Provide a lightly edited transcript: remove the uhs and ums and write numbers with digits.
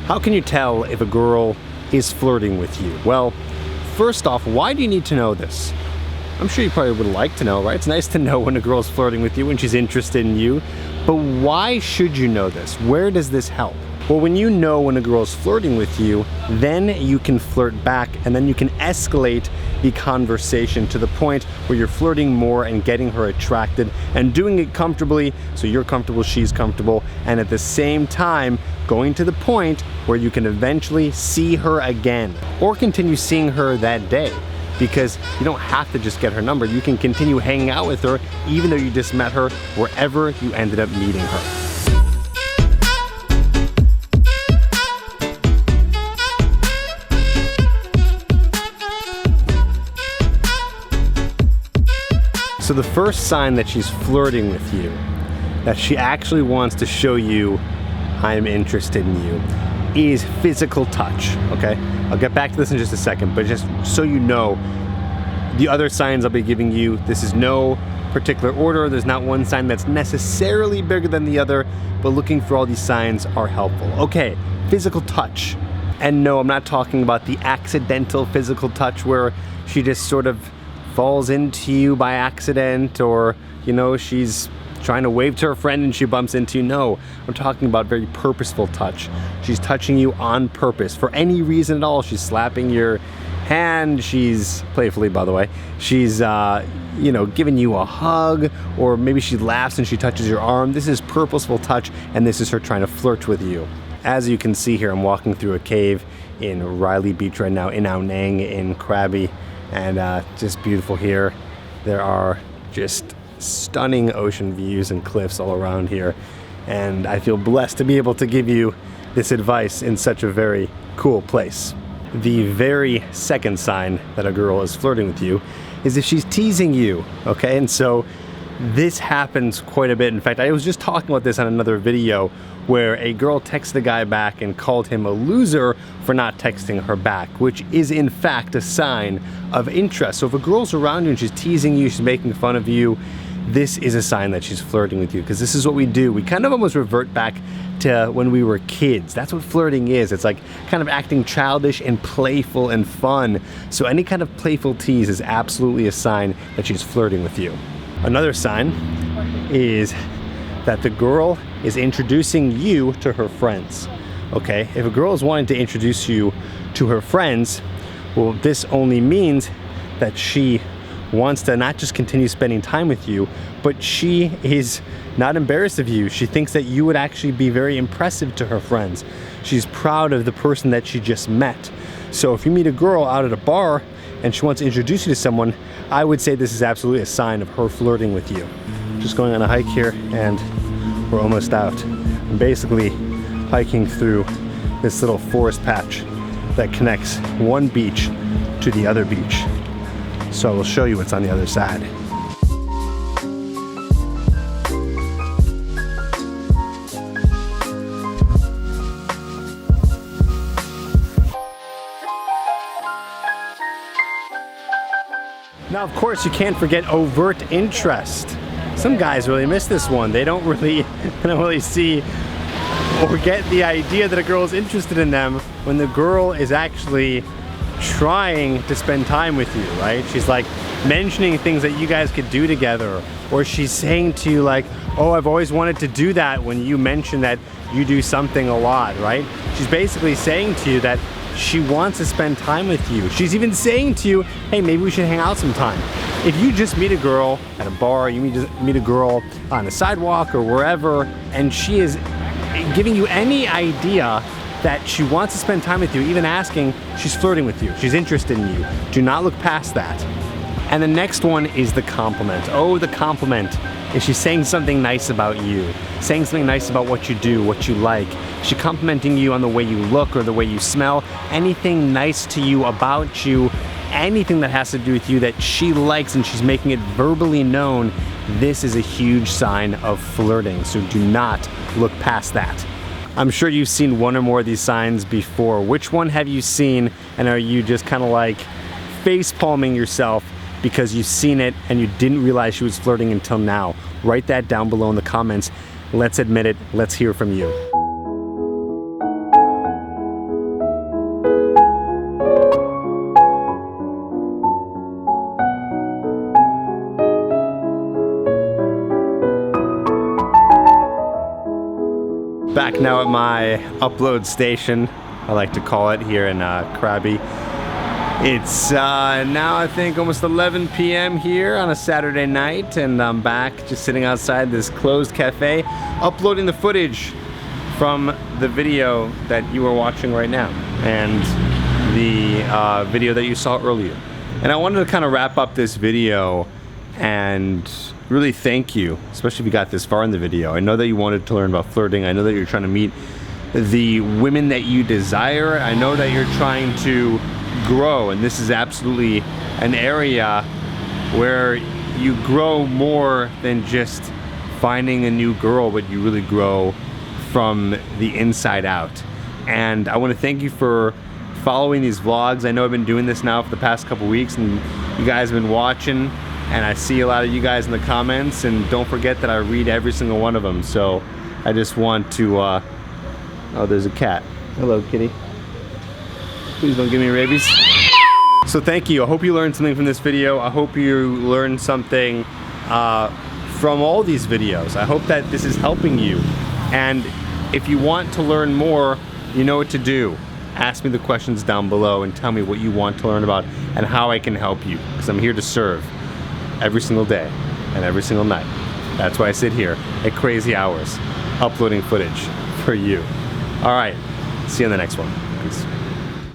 How can you tell if a girl is flirting with you? Well, first off, why do you need to know this? I'm sure you probably would like to know, right? It's nice to know when a girl's flirting with you, when she's interested in you. But why should you know this? Where does this help? Well, when you know when a girl's flirting with you, then you can flirt back, and then you can escalate the conversation to the point where you're flirting more and getting her attracted and doing it comfortably, so you're comfortable, she's comfortable, and at the same time going to the point where you can eventually see her again or continue seeing her that day, because you don't have to just get her number. You can continue hanging out with her even though you just met her wherever you ended up meeting her. So the first sign that she's flirting with you, that she actually wants to show you I'm interested in you, is physical touch, okay? I'll get back to this in just a second, but just so you know, the other signs I'll be giving you, this is no particular order. There's not one sign that's necessarily bigger than the other, but looking for all these signs are helpful. Okay, physical touch. And no, I'm not talking about the accidental physical touch where she just sort of falls into you by accident, or you know, she's trying to wave to her friend and she bumps into you. No, I'm talking about very purposeful touch. She's touching you on purpose for any reason at all. She's slapping your hand, she's playfully, by the way, she's you know, giving you a hug, or maybe she laughs and she touches your arm. This is purposeful touch, and this is her trying to flirt with you. As you can see here, I'm walking through a cave in Riley Beach right now, in Ao Nang in Krabi. And just beautiful here. There are just stunning ocean views and cliffs all around here, and I feel blessed to be able to give you this advice in such a very cool place. The very second sign that a girl is flirting with you is if she's teasing you, okay? And so this happens quite a bit. In fact, I was just talking about this on another video where a girl texted a guy back and called him a loser for not texting her back, which is in fact a sign of interest. So if a girl's around you and she's teasing you, she's making fun of you, this is a sign that she's flirting with you, because this is what we do. We kind of almost revert back to when we were kids. That's what flirting is. It's like kind of acting childish and playful and fun. So any kind of playful tease is absolutely a sign that she's flirting with you. Another sign is that the girl is introducing you to her friends, okay? If a girl is wanting to introduce you to her friends, well, this only means that she wants to not just continue spending time with you, but she is not embarrassed of you. She thinks that you would actually be very impressive to her friends. She's proud of the person that she just met. So if you meet a girl out at a bar and she wants to introduce you to someone, I would say this is absolutely a sign of her flirting with you. Just going on a hike here, and we're almost out. I'm basically hiking through this little forest patch that connects one beach to the other beach. So I will show you what's on the other side. Now, of course, you can't forget overt interest. Some guys really miss this one. They don't really see or get the idea that a girl is interested in them when the girl is actually trying to spend time with you, right? She's like mentioning things that you guys could do together, or she's saying to you like, oh, I've always wanted to do that, when you mention that you do something a lot, right? She's basically saying to you that she wants to spend time with you. She's even saying to you, hey, maybe we should hang out sometime. If you just meet a girl at a bar, you meet a girl on a sidewalk or wherever, and she is giving you any idea that she wants to spend time with you, even asking, she's flirting with you. She's interested in you. Do not look past that. And the next one is the compliment. Oh, the compliment. Is she saying something nice about you? Saying something nice about what you do, what you like? Is she complimenting you on the way you look or the way you smell? Anything nice to you about you, anything that has to do with you that she likes and she's making it verbally known, this is a huge sign of flirting. So do not look past that. I'm sure you've seen one or more of these signs before. Which one have you seen, and are you just kind of like face palming yourself because you've seen it and you didn't realize she was flirting until now? Write that down below in the comments. Let's admit it. Let's hear from you. back now at my upload station, I like to call it, here in Krabi. It's now I think almost 11 p.m. here on a Saturday night, and I'm back just sitting outside this closed cafe uploading the footage from the video that you are watching right now and the video that you saw earlier. And I wanted to kind of wrap up this video and really thank you, especially if you got this far in the video. I know that you wanted to learn about flirting. I know that you're trying to meet the women that you desire. I know that you're trying to grow, and this is absolutely an area where you grow more than just finding a new girl, but you really grow from the inside out. And I want to thank you for following these vlogs. I know I've been doing this now for the past couple weeks, and you guys have been watching, and I see a lot of you guys in the comments, and don't forget that I read every single one of them. So I just want to oh, there's a cat. Hello, kitty. Please don't give me rabies. So thank you. I hope you learned something from this video. I hope you learned something from all these videos. I hope that this is helping you. And if you want to learn more, you know what to do. Ask me the questions down below and tell me what you want to learn about and how I can help you, because I'm here to serve every single day and every single night. That's why I sit here at crazy hours uploading footage for you. All right, see you in the next one. Peace.